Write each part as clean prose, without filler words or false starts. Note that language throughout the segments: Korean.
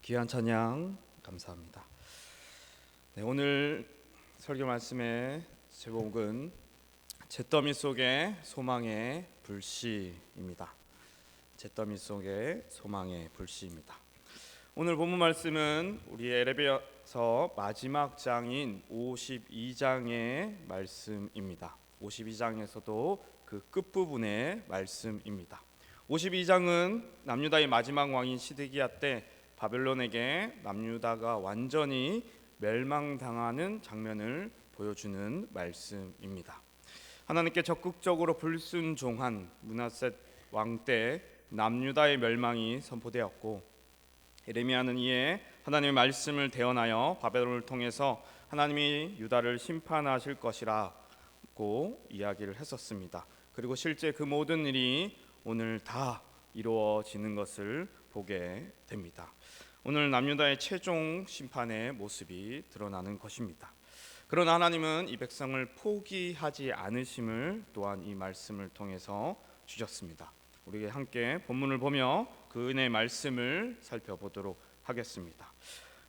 귀한 찬양 감사합니다. 네, 오늘 설교 말씀의 제목은 잿더미 속의 소망의 불씨입니다. 잿더미 속의 소망의 불씨입니다. 오늘 본문 말씀은 우리 에레미야서 마지막 장인 52장의 말씀입니다. 52장에서도 그 끝부분의 말씀입니다. 52장은 남유다의 마지막 왕인 시드기야 때 바벨론에게 남유다가 완전히 멸망당하는 장면을 보여주는 말씀입니다. 하나님께 적극적으로 불순종한 므낫셋 왕 때 남유다의 멸망이 선포되었고, 에레미야는 이에 하나님의 말씀을 대언하여 바벨론을 통해서 하나님이 유다를 심판하실 것이라고 이야기를 했었습니다. 그리고 실제 그 모든 일이 오늘 다 이루어지는 것을 보게 됩니다. 오늘 남유다의 최종 심판의 모습이 드러나는 것입니다. 그러나 하나님은 이 백성을 포기하지 않으심을 또한 이 말씀을 통해서 주셨습니다. 우리 함께 본문을 보며 그 은혜의 말씀을 살펴보도록 하겠습니다.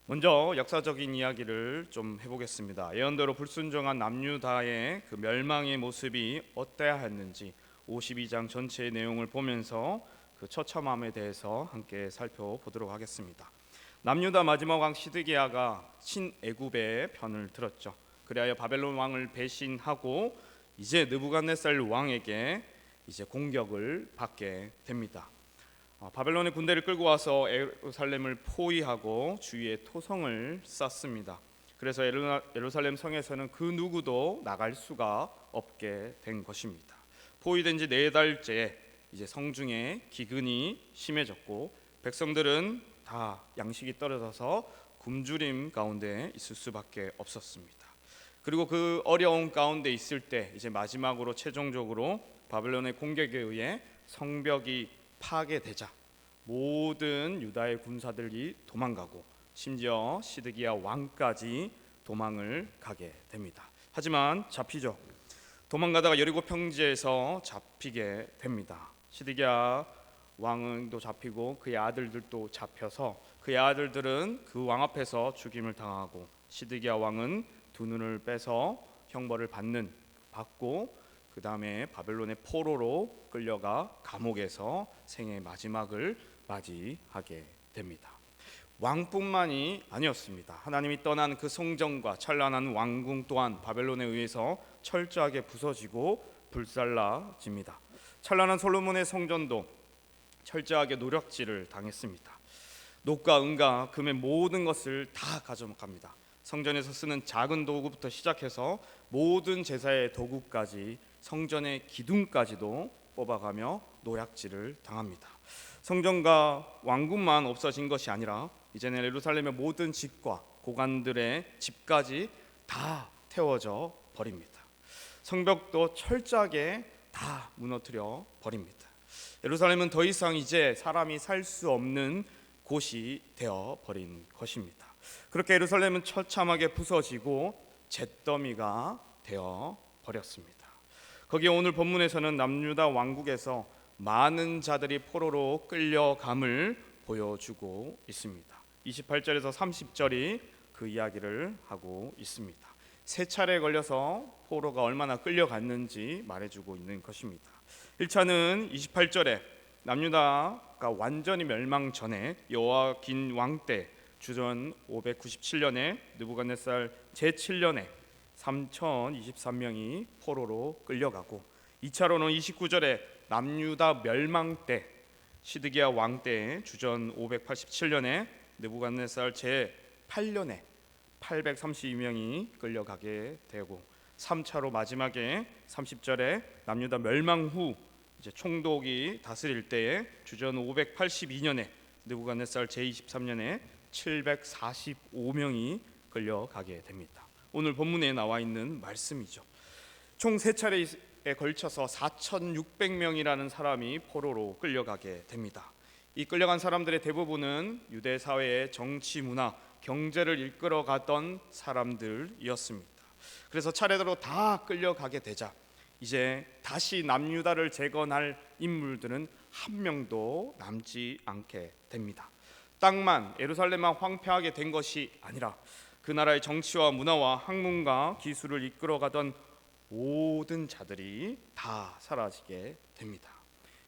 먼저 역사적인 이야기를 좀 해보겠습니다. 예언대로 불순종한 남유다의 그 멸망의 모습이 어떠했는지 52장 전체의 내용을 보면서 그 처참함에 대해서 함께 살펴보도록 하겠습니다. 남유다 마지막 왕 시드기야가 신애굽의 편을 들었죠. 그리하여 바벨론 왕을 배신하고 이제 느부갓네살 왕에게 이제 공격을 받게 됩니다. 바벨론의 군대를 끌고 와서 예루살렘을 포위하고 주위에 토성을 쌓습니다. 그래서 예루살렘 성에서는 그 누구도 나갈 수가 없게 된 것입니다. 포위된 지 4달째 이제 성중에 기근이 심해졌고, 백성들은 다 양식이 떨어져서 굶주림 가운데 있을 수밖에 없었습니다. 그리고 그 어려운 가운데 있을 때 이제 마지막으로 최종적으로 바벨론의 공격에 의해 성벽이 파괴되자 모든 유다의 군사들이 도망가고 심지어 시드기야 왕까지 도망을 가게 됩니다. 하지만 잡히죠. 도망가다가 여리고 평지에서 잡히게 됩니다. 시드기야 왕도 잡히고 그의 아들들도 잡혀서 그의 아들들은 그 왕 앞에서 죽임을 당하고, 시드기야 왕은 두 눈을 빼서 형벌을 받고 그 다음에 바벨론의 포로로 끌려가 감옥에서 생의 마지막을 맞이하게 됩니다. 왕뿐만이 아니었습니다. 하나님이 떠난 그 성전과 찬란한 왕궁 또한 바벨론에 의해서 철저하게 부서지고 불살라집니다. 찬란한 솔로몬의 성전도 철저하게 노략질을 당했습니다. 녹과 은과 금의 모든 것을 다 가져갑니다. 성전에서 쓰는 작은 도구부터 시작해서 모든 제사의 도구까지, 성전의 기둥까지도 뽑아가며 노략질을 당합니다. 성전과 왕궁만 없어진 것이 아니라 이제는 예루살렘의 모든 집과 고관들의 집까지 다 태워져 버립니다. 성벽도 철저하게 다 무너뜨려 버립니다. 예루살렘은 더 이상 이제 사람이 살 수 없는 곳이 되어 버린 것입니다. 그렇게 예루살렘은 처참하게 부서지고 잿더미가 되어 버렸습니다. 거기에 오늘 본문에서는 남유다 왕국에서 많은 자들이 포로로 끌려감을 보여주고 있습니다. 28절에서 30절이 그 이야기를 하고 있습니다. 세 차례에 걸려서 포로가 얼마나 끌려갔는지 말해주고 있는 것입니다. 1차는 28절에 남유다가 완전히 멸망 전에 여호와긴 왕 때 주전 597년에 느부갓네살 제7년에 3023명이 포로로 끌려가고, 2차로는 29절에 남유다 멸망 때 시드기야 왕 때 주전 587년에 느부갓네살 제8년에 832명이 끌려가게 되고, 3차로 마지막에 30절에 남유다 멸망 후 이제 총독이 다스릴 때에 주전 582년에 느부갓네살 제23년에 745명이 끌려가게 됩니다. 오늘 본문에 나와 있는 말씀이죠. 총 3차례에 걸쳐서 4,600명이라는 사람이 포로로 끌려가게 됩니다. 이 끌려간 사람들의 대부분은 유대 사회의 정치, 문화, 경제를 이끌어가던 사람들이었습니다. 그래서 차례대로 다 끌려가게 되자 이제 다시 남유다를 재건할 인물들은 한 명도 남지 않게 됩니다. 땅만 예루살렘만 황폐하게 된 것이 아니라 그 나라의 정치와 문화와 학문과 기술을 이끌어가던 모든 자들이 다 사라지게 됩니다.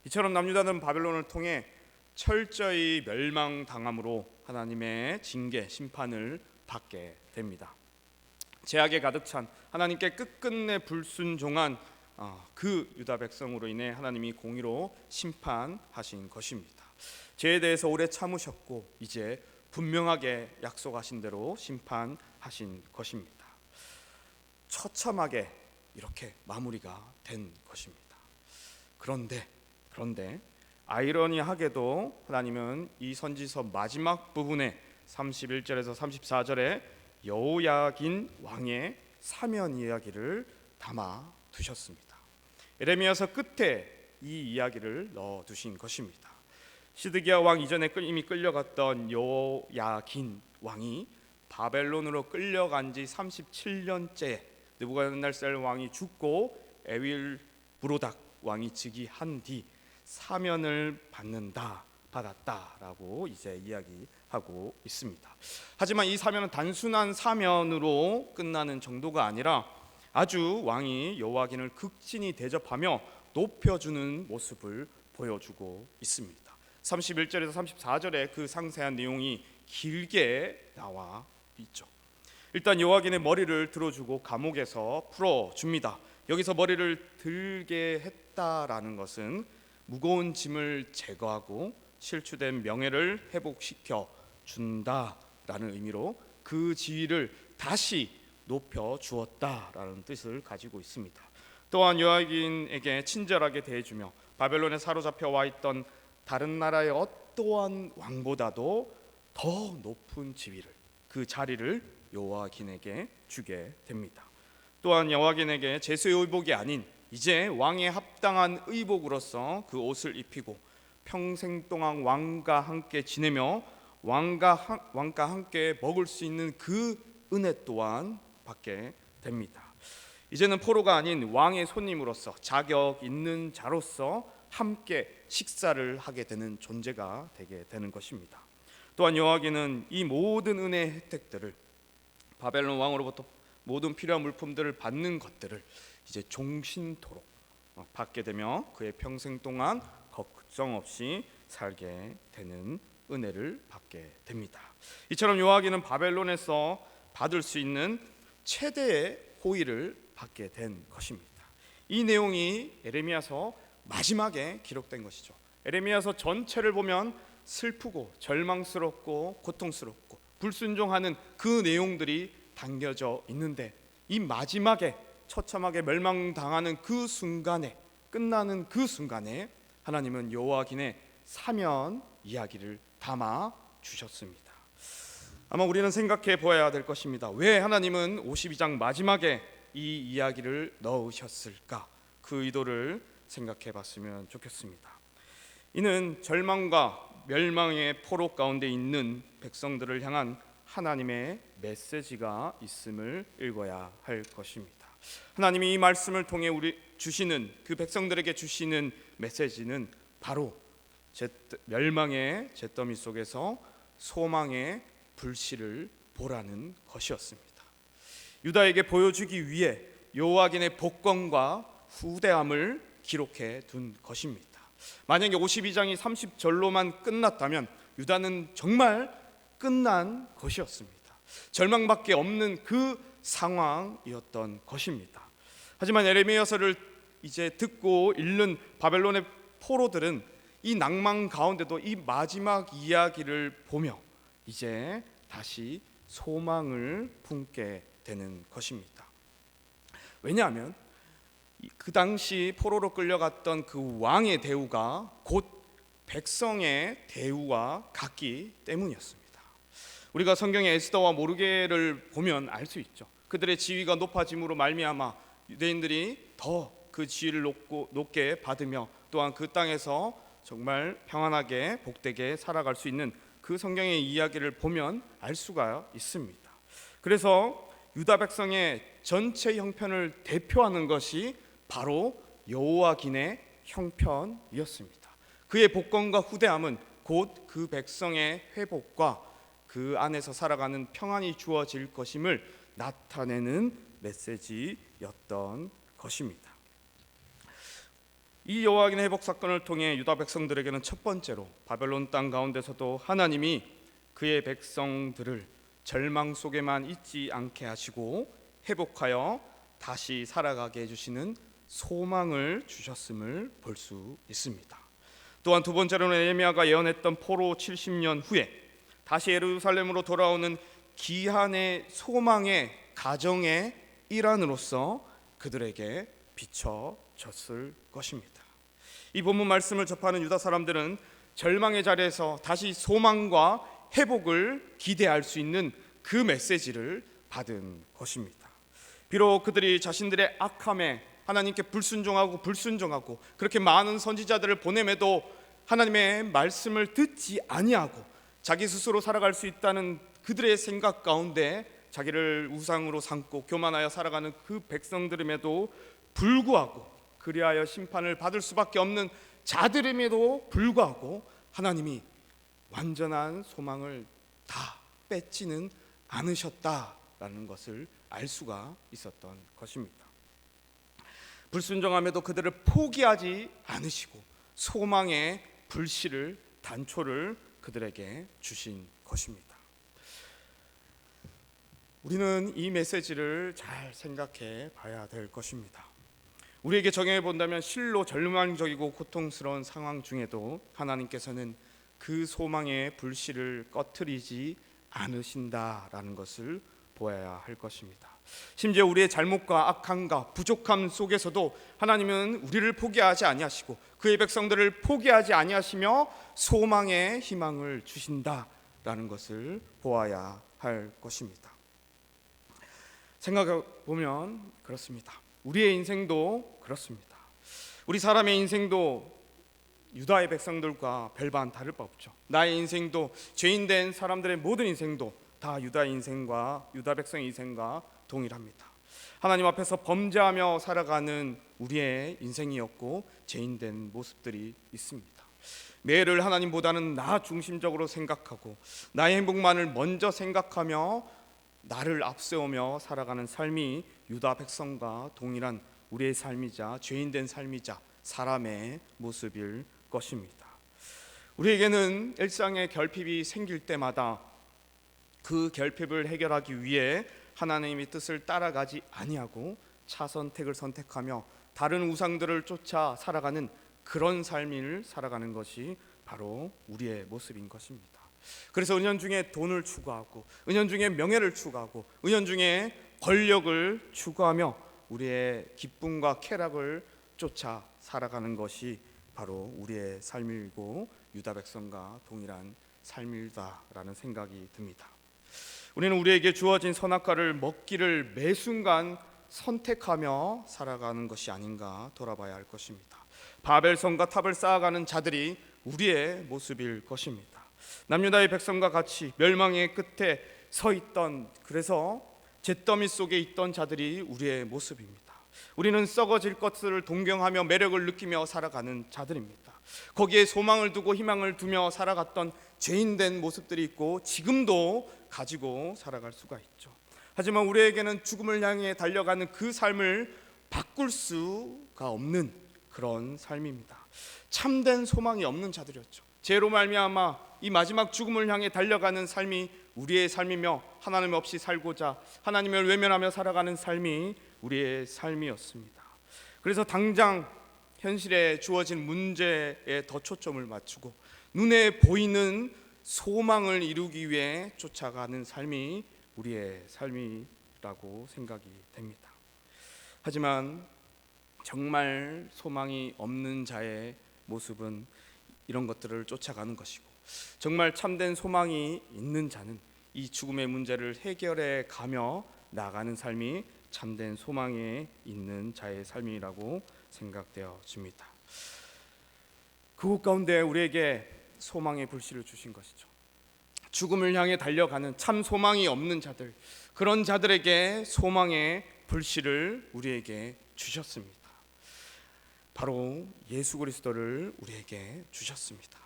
이처럼 남유다는 바벨론을 통해 철저히 멸망당함으로 하나님의 징계, 심판을 받게 됩니다. 죄악에 가득 찬 하나님께 끝끝내 불순종한 그 유다 백성으로 인해 하나님이 공의로 심판하신 것입니다. 죄에 대해서 오래 참으셨고 이제 분명하게 약속하신 대로 심판하신 것입니다. 처참하게 이렇게 마무리가 된 것입니다. 그런데 아이러니하게도 하나님은 이 선지서 마지막 부분에 31절에서 34절에 여호야긴 왕의 사면 이야기를 담아 두셨습니다. 예레미야서 끝에 이 이야기를 넣어 두신 것입니다. 시드기야 왕 이전에 이미 끌려갔던 여호야긴 왕이 바벨론으로 끌려간 지 37년째 느부갓네살 왕이 죽고 에윌 브로닥 왕이 즉위한 뒤 사면을 받았다라고 이제 이야기하고 있습니다. 하지만 이 사면은 단순한 사면으로 끝나는 정도가 아니라 아주 왕이 여호야긴을 극진히 대접하며 높여주는 모습을 보여주고 있습니다. 31절에서 34절에 그 상세한 내용이 길게 나와 있죠. 일단 여호야긴의 머리를 들어주고 감옥에서 풀어줍니다. 여기서 머리를 들게 했다라는 것은 무거운 짐을 제거하고 실추된 명예를 회복시켜 준다라는 의미로 그 지위를 다시 높여 주었다라는 뜻을 가지고 있습니다. 또한 여호야긴에게 친절하게 대해주며 바벨론에 사로잡혀 와 있던 다른 나라의 어떠한 왕보다도 더 높은 지위를, 그 자리를 여호야긴에게 주게 됩니다. 또한 여호야긴에게 제수의 의복이 아닌 이제 왕에 합당한 의복으로서 그 옷을 입히고 평생 동안 왕과 함께 지내며 왕과 함께 먹을 수 있는 그 은혜 또한 받게 됩니다. 이제는 포로가 아닌 왕의 손님으로서 자격 있는 자로서 함께 식사를 하게 되는 존재가 되게 되는 것입니다. 또한 여호야긴은 이 모든 은혜의 혜택들을, 바벨론 왕으로부터 모든 필요한 물품들을 받는 것들을 이제 종신토록 받게 되며 그의 평생 동안 걱정 없이 살게 되는 은혜를 받게 됩니다. 이처럼 여호야긴은 바벨론에서 받을 수 있는 최대의 호의를 받게 된 것입니다. 이 내용이 예레미야서 마지막에 기록된 것이죠. 예레미야서 전체를 보면 슬프고 절망스럽고 고통스럽고 불순종하는 그 내용들이 담겨져 있는데 이 마지막에 처참하게 멸망당하는 그 순간에, 끝나는 그 순간에 하나님은 여호야긴의 사면 이야기를 담아 주셨습니다. 아마 우리는 생각해 보아야 될 것입니다. 왜 하나님은 52장 마지막에 이 이야기를 넣으셨을까? 그 의도를 생각해 봤으면 좋겠습니다. 이는 절망과 멸망의 포로 가운데 있는 백성들을 향한 하나님의 메시지가 있음을 읽어야 할 것입니다. 하나님이 이 말씀을 통해 그 백성들에게 주시는 메시지는 바로 멸망의 잿더미 속에서 소망의 불씨를 보라는 것이었습니다. 유다에게 보여주기 위해 여호야긴의 복권과 후대함을 기록해 둔 것입니다. 만약에 52장이 30절로만 끝났다면 유다는 정말 끝난 것이었습니다. 절망밖에 없는 그 상황이었던 것입니다. 하지만 예레미야서를 이제 듣고 읽는 바벨론의 포로들은 이 낭만 가운데도 이 마지막 이야기를 보며 이제 다시 소망을 품게 되는 것입니다. 왜냐하면 그 당시 포로로 끌려갔던 그 왕의 대우가 곧 백성의 대우와 같기 때문이었습니다. 우리가 성경의 에스더와 모르게를 보면 알 수 있죠. 그들의 지위가 높아짐으로 말미암아 유대인들이 더 그 지위를 높게 받으며 또한 그 땅에서 정말 평안하게 복되게 살아갈 수 있는 그 성경의 이야기를 보면 알 수가 있습니다. 그래서 유다 백성의 전체 형편을 대표하는 것이 바로 여호야긴의 형편이었습니다. 그의 복권과 후대함은 곧 그 백성의 회복과 그 안에서 살아가는 평안이 주어질 것임을 나타내는 메시지였던 것입니다. 이 여호와긴 회복 사건을 통해 유다 백성들에게는 첫 번째로 바벨론 땅 가운데서도 하나님이 그의 백성들을 절망 속에만 있지 않게 하시고 회복하여 다시 살아가게 해주시는 소망을 주셨음을 볼 수 있습니다. 또한 두 번째로는 예레미야가 예언했던 포로 70년 후에 다시 예루살렘으로 돌아오는 기한의 소망의 가정의 일환으로서 그들에게 비춰졌을 것입니다. 이 본문 말씀을 접하는 유다 사람들은 절망의 자리에서 다시 소망과 회복을 기대할 수 있는 그 메시지를 받은 것입니다. 비록 그들이 자신들의 악함에 하나님께 불순종하고 그렇게 많은 선지자들을 보냄에도 하나님의 말씀을 듣지 아니하고 자기 스스로 살아갈 수 있다는 그들의 생각 가운데 자기를 우상으로 삼고 교만하여 살아가는 그 백성들임에도 불구하고, 그리하여 심판을 받을 수밖에 없는 자들임에도 불구하고 하나님이 완전한 소망을 다 뺏지는 않으셨다라는 것을 알 수가 있었던 것입니다. 불순종함에도 그들을 포기하지 않으시고 소망의 불씨를, 단초를 그들에게 주신 것입니다. 우리는 이 메시지를 잘 생각해 봐야 될 것입니다. 우리에게 적용해 본다면 실로 절망적이고 고통스러운 상황 중에도 하나님께서는 그 소망의 불씨를 꺼트리지 않으신다라는 것을 보아야 할 것입니다. 심지어 우리의 잘못과 악함과 부족함 속에서도 하나님은 우리를 포기하지 아니하시고 그의 백성들을 포기하지 아니하시며 소망의 희망을 주신다라는 것을 보아야 할 것입니다. 생각해 보면 그렇습니다. 우리의 인생도 그렇습니다. 우리 사람의 인생도 유다의 백성들과 별반 다를 바 없죠. 나의 인생도, 죄인된 사람들의 모든 인생도 다 유다의 인생과 유다 백성의 인생과 동일합니다. 하나님 앞에서 범죄하며 살아가는 우리의 인생이었고 죄인된 모습들이 있습니다. 매를 하나님보다는 나 중심적으로 생각하고 나의 행복만을 먼저 생각하며 나를 앞세우며 살아가는 삶이 유다 백성과 동일한 우리의 삶이자 죄인된 삶이자 사람의 모습일 것입니다. 우리에게는 일상의 결핍이 생길 때마다 그 결핍을 해결하기 위해 하나님의 뜻을 따라가지 아니하고 차선택을 선택하며 다른 우상들을 쫓아 살아가는 그런 삶을 살아가는 것이 바로 우리의 모습인 것입니다. 그래서 은연중에 돈을 추구하고 은연중에 명예를 추구하고 은연중에 권력을 추구하며 우리의 기쁨과 쾌락을 쫓아 살아가는 것이 바로 우리의 삶이고 유다 백성과 동일한 삶이다라는 생각이 듭니다. 우리는 우리에게 주어진 선악과를 먹기를 매 순간 선택하며 살아가는 것이 아닌가 돌아봐야 할 것입니다. 바벨성과 탑을 쌓아가는 자들이 우리의 모습일 것입니다. 남유다의 백성과 같이 멸망의 끝에 서 있던, 그래서 잿더미 속에 있던 자들이 우리의 모습입니다. 우리는 썩어질 것을 동경하며 매력을 느끼며 살아가는 자들입니다. 거기에 소망을 두고 희망을 두며 살아갔던 죄인된 모습들이 있고 지금도 가지고 살아갈 수가 있죠. 하지만 우리에게는 죽음을 향해 달려가는 그 삶을 바꿀 수가 없는 그런 삶입니다. 참된 소망이 없는 자들이었죠. 죄로 말미암아 이 마지막 죽음을 향해 달려가는 삶이 우리의 삶이며 하나님 없이 살고자 하나님을 외면하며 살아가는 삶이 우리의 삶이었습니다. 그래서 당장 현실에 주어진 문제에 더 초점을 맞추고 눈에 보이는 소망을 이루기 위해 쫓아가는 삶이 우리의 삶이라고 생각이 됩니다. 하지만 정말 소망이 없는 자의 모습은 이런 것들을 쫓아가는 것이고, 정말 참된 소망이 있는 자는 이 죽음의 문제를 해결해 가며 나아가는 삶이 참된 소망에 있는 자의 삶이라고 생각되어집니다. 그곳 가운데 우리에게 소망의 불씨를 주신 것이죠. 죽음을 향해 달려가는 참 소망이 없는 자들, 그런 자들에게 소망의 불씨를 우리에게 주셨습니다. 바로 예수 그리스도를 우리에게 주셨습니다.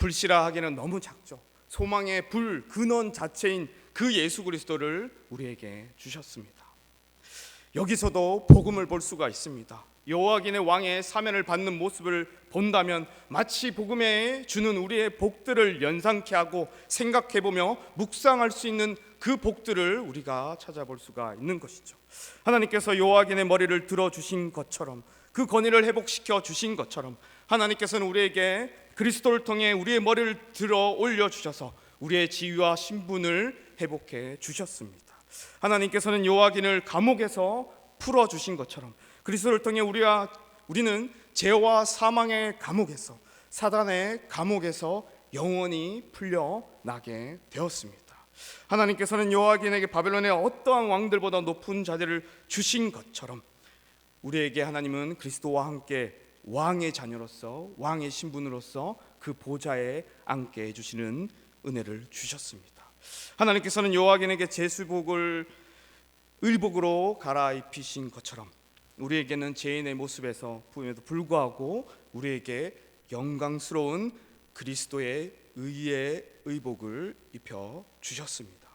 불씨라 하기는 너무 작죠. 소망의 불 근원 자체인 그 예수 그리스도를 우리에게 주셨습니다. 여기서도 복음을 볼 수가 있습니다. 여호와긴의 왕의 사면을 받는 모습을 본다면 마치 복음에 주는 우리의 복들을 연상케 하고 생각해보며 묵상할 수 있는 그 복들을 우리가 찾아볼 수가 있는 것이죠. 하나님께서 여호와긴의 머리를 들어주신 것처럼, 그 건의를 회복시켜 주신 것처럼, 하나님께서는 우리에게 그리스도를 통해 우리의 머리를 들어 올려주셔서 우리의 지위와 신분을 회복해 주셨습니다. 하나님께서는 여호와긴을 감옥에서 풀어주신 것처럼 그리스도를 통해 우리는 죄와 사망의 감옥에서, 사단의 감옥에서 영원히 풀려나게 되었습니다. 하나님께서는 여호와긴에게 바벨론의 어떠한 왕들보다 높은 자리를 주신 것처럼 우리에게 하나님은 그리스도와 함께 왕의 자녀로서, 왕의 신분으로서 그 보좌에 앉게 해주시는 은혜를 주셨습니다. 하나님께서는 여호와긴에게 제수복을 의복으로 갈아입히신 것처럼 우리에게는 죄인의 모습에서 부임에도 불구하고 우리에게 영광스러운 그리스도의 의의 의복을 입혀 주셨습니다.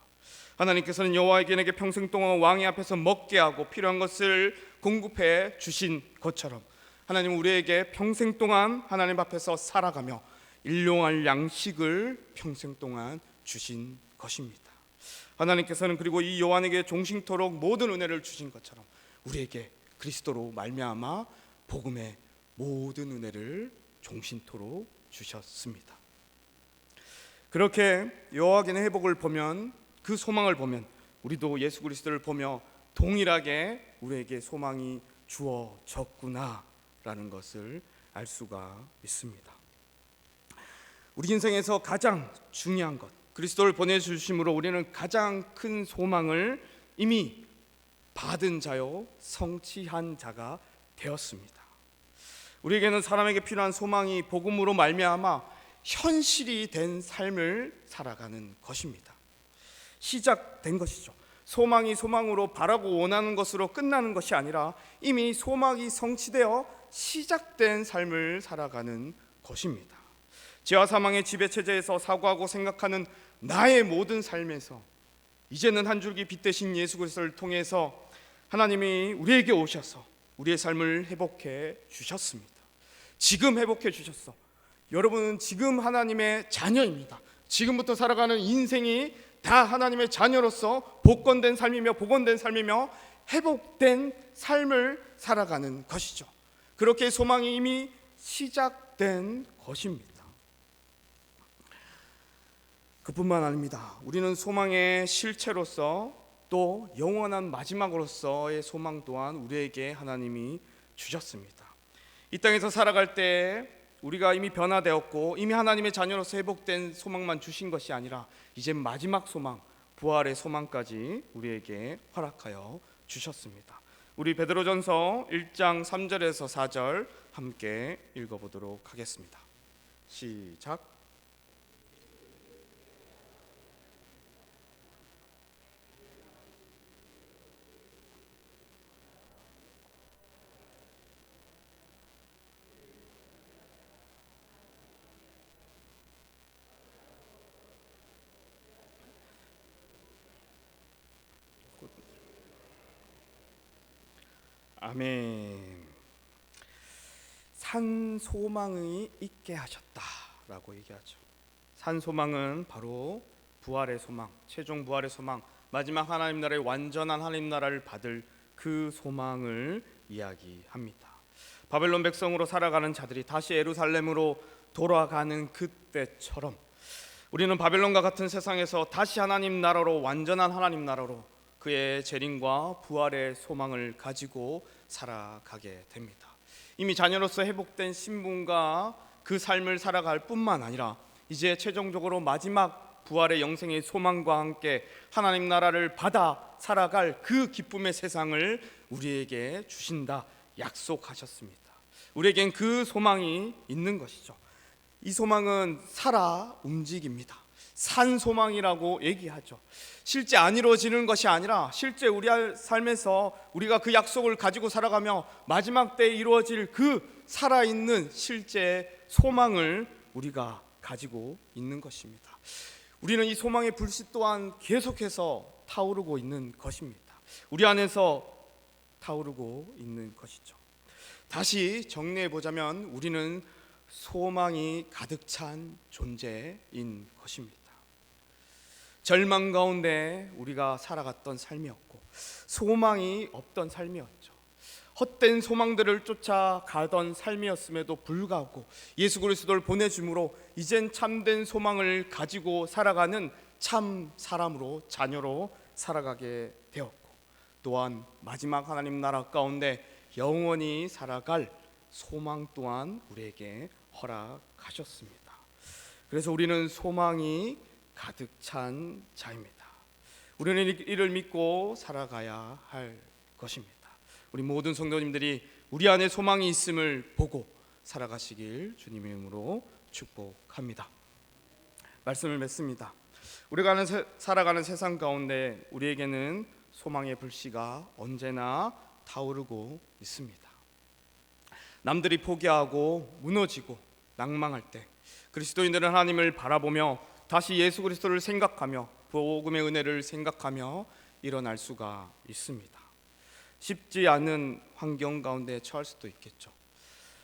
하나님께서는 여호와긴에게 평생 동안 왕의 앞에서 먹게 하고 필요한 것을 공급해 주신 것처럼 하나님은 우리에게 평생 동안 하나님 앞에서 살아가며 일용할 양식을 평생 동안 주신 것입니다. 하나님께서는 그리고 이 요한에게 종신토록 모든 은혜를 주신 것처럼 우리에게 그리스도로 말미암아 복음의 모든 은혜를 종신토록 주셨습니다. 그렇게 여호와긴의 회복을 보면, 그 소망을 보면 우리도 예수 그리스도를 보며 동일하게 우리에게 소망이 주어졌구나라는 것을 알 수가 있습니다. 우리 인생에서 가장 중요한 것, 그리스도를 보내주심으로 우리는 가장 큰 소망을 이미 받은 자요 성취한 자가 되었습니다. 우리에게는 사람에게 필요한 소망이 복음으로 말미암아 현실이 된 삶을 살아가는 것입니다. 시작된 것이죠. 소망이 소망으로 바라고 원하는 것으로 끝나는 것이 아니라 이미 소망이 성취되어 시작된 삶을 살아가는 것입니다. 죄와 사망의 지배체제에서 사고하고 생각하는 나의 모든 삶에서 이제는 한 줄기 빛 대신 예수 그리스도를 통해서 하나님이 우리에게 오셔서 우리의 삶을 회복해 주셨습니다. 지금 회복해 주셨어. 여러분은 지금 하나님의 자녀입니다. 지금부터 살아가는 인생이 다 하나님의 자녀로서 복권된 삶이며 복원된 삶이며 회복된 삶을 살아가는 것이죠. 그렇게 소망이 이미 시작된 것입니다. 그뿐만 아닙니다. 우리는 소망의 실체로서 또 영원한 마지막으로서의 소망 또한 우리에게 하나님이 주셨습니다. 이 땅에서 살아갈 때 우리가 이미 변화되었고 이미 하나님의 자녀로서 회복된 소망만 주신 것이 아니라 이제 마지막 소망, 부활의 소망까지 우리에게 허락하여 주셨습니다. 우리 베드로전서 1장 3절에서 4절 함께 읽어보도록 하겠습니다. 시작. 아멘. 산 소망이 있게 하셨다라고 얘기하죠. 산 소망은 바로 부활의 소망, 최종 부활의 소망, 마지막 하나님 나라의 완전한 하나님 나라를 받을 그 소망을 이야기합니다. 바벨론 백성으로 살아가는 자들이 다시 예루살렘으로 돌아가는 그때처럼 우리는 바벨론과 같은 세상에서 다시 하나님 나라로, 완전한 하나님 나라로 그의 재림과 부활의 소망을 가지고 살아가게 됩니다. 이미 자녀로서 회복된 신분과 그 삶을 살아갈 뿐만 아니라 이제 최종적으로 마지막 부활의 영생의 소망과 함께 하나님 나라를 받아 살아갈 그 기쁨의 세상을 우리에게 주신다 약속하셨습니다. 우리에겐 그 소망이 있는 것이죠. 이 소망은 살아 움직입니다. 산 소망이라고 얘기하죠. 실제 안 이루어지는 것이 아니라 실제 우리 삶에서 우리가 그 약속을 가지고 살아가며 마지막 때에 이루어질 그 살아있는 실제 소망을 우리가 가지고 있는 것입니다. 우리는 이 소망의 불씨 또한 계속해서 타오르고 있는 것입니다. 우리 안에서 타오르고 있는 것이죠. 다시 정리해 보자면 우리는 소망이 가득 찬 존재인 것입니다. 절망 가운데 우리가 살아갔던 삶이었고 소망이 없던 삶이었죠. 헛된 소망들을 쫓아가던 삶이었음에도 불구하고 예수 그리스도를 보내줌으로 이젠 참된 소망을 가지고 살아가는 참 사람으로, 자녀로 살아가게 되었고, 또한 마지막 하나님 나라 가운데 영원히 살아갈 소망 또한 우리에게 허락하셨습니다. 그래서 우리는 소망이 가득 찬 자입니다. 우리는 이를 믿고 살아가야 할 것입니다. 우리 모든 성도님들이 우리 안에 소망이 있음을 보고 살아가시길 주님의 이름으로 축복합니다. 말씀을 맺습니다. 우리가 살아가는 세상 가운데 우리에게는 소망의 불씨가 언제나 타오르고 있습니다. 남들이 포기하고 무너지고 낭망할 때 그리스도인들은 하나님을 바라보며 다시 예수 그리스도를 생각하며 복음의 은혜를 생각하며 일어날 수가 있습니다. 쉽지 않은 환경 가운데 처할 수도 있겠죠.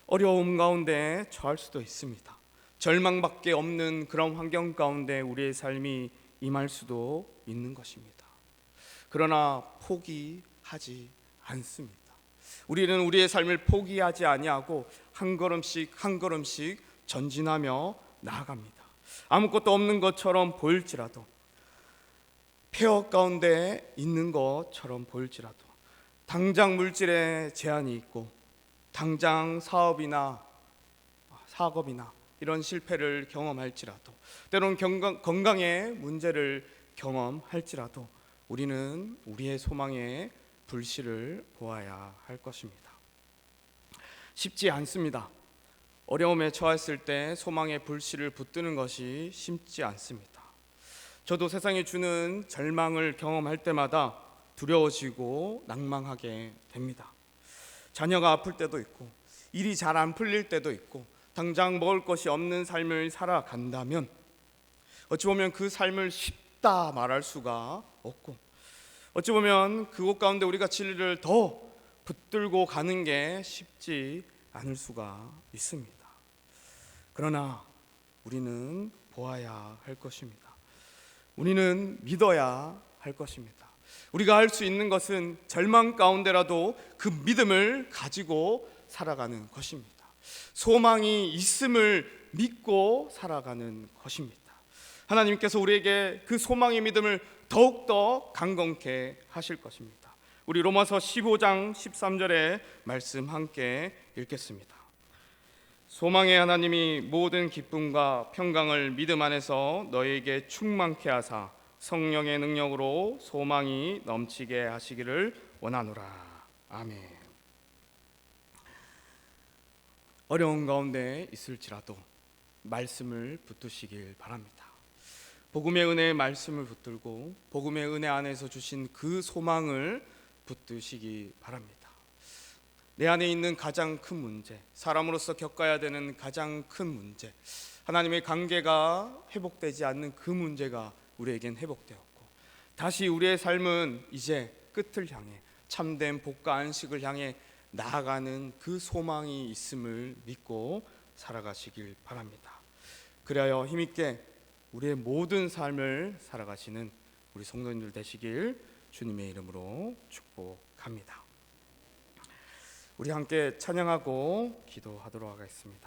어려움 가운데 처할 수도 있습니다. 절망밖에 없는 그런 환경 가운데 우리의 삶이 임할 수도 있는 것입니다. 그러나 포기하지 않습니다. 우리는 우리의 삶을 포기하지 아니하고 한 걸음씩 한 걸음씩 전진하며 나아갑니다. 아무것도 없는 것처럼 보일지라도, 폐허 가운데 있는 것처럼 보일지라도, 당장 물질에 제한이 있고 당장 사업이나 사업이나 이런 실패를 경험할지라도, 때론 건강의 문제를 경험할지라도 우리는 우리의 소망의 불씨를 보아야 할 것입니다. 쉽지 않습니다. 어려움에 처했을 때 소망의 불씨를 붙드는 것이 쉽지 않습니다. 저도 세상이 주는 절망을 경험할 때마다 두려워지고 낭망하게 됩니다. 자녀가 아플 때도 있고 일이 잘 안 풀릴 때도 있고 당장 먹을 것이 없는 삶을 살아간다면 어찌 보면 그 삶을 쉽다 말할 수가 없고, 어찌 보면 그곳 가운데 우리가 진리를 더 붙들고 가는 게 쉽지 않을 수가 있습니다. 그러나 우리는 보아야 할 것입니다. 우리는 믿어야 할 것입니다. 우리가 할 수 있는 것은 절망 가운데라도 그 믿음을 가지고 살아가는 것입니다. 소망이 있음을 믿고 살아가는 것입니다. 하나님께서 우리에게 그 소망의 믿음을 더욱더 강건케 하실 것입니다. 우리 로마서 15장 13절의 말씀 함께 읽겠습니다. 소망의 하나님이 모든 기쁨과 평강을 믿음 안에서 너희에게 충만케 하사 성령의 능력으로 소망이 넘치게 하시기를 원하노라. 아멘. 어려운 가운데 있을지라도 말씀을 붙드시길 바랍니다. 복음의 은혜의 말씀을 붙들고 복음의 은혜 안에서 주신 그 소망을 붙드시기 바랍니다. 내 안에 있는 가장 큰 문제, 사람으로서 겪어야 되는 가장 큰 문제, 하나님의 관계가 회복되지 않는 그 문제가 우리에겐 회복되었고, 다시 우리의 삶은 이제 끝을 향해 참된 복과 안식을 향해 나아가는 그 소망이 있음을 믿고 살아가시길 바랍니다. 그리하여 힘있게 우리의 모든 삶을 살아가시는 우리 성도님들 되시길 주님의 이름으로 축복합니다. 우리 함께 찬양하고 기도하도록 하겠습니다.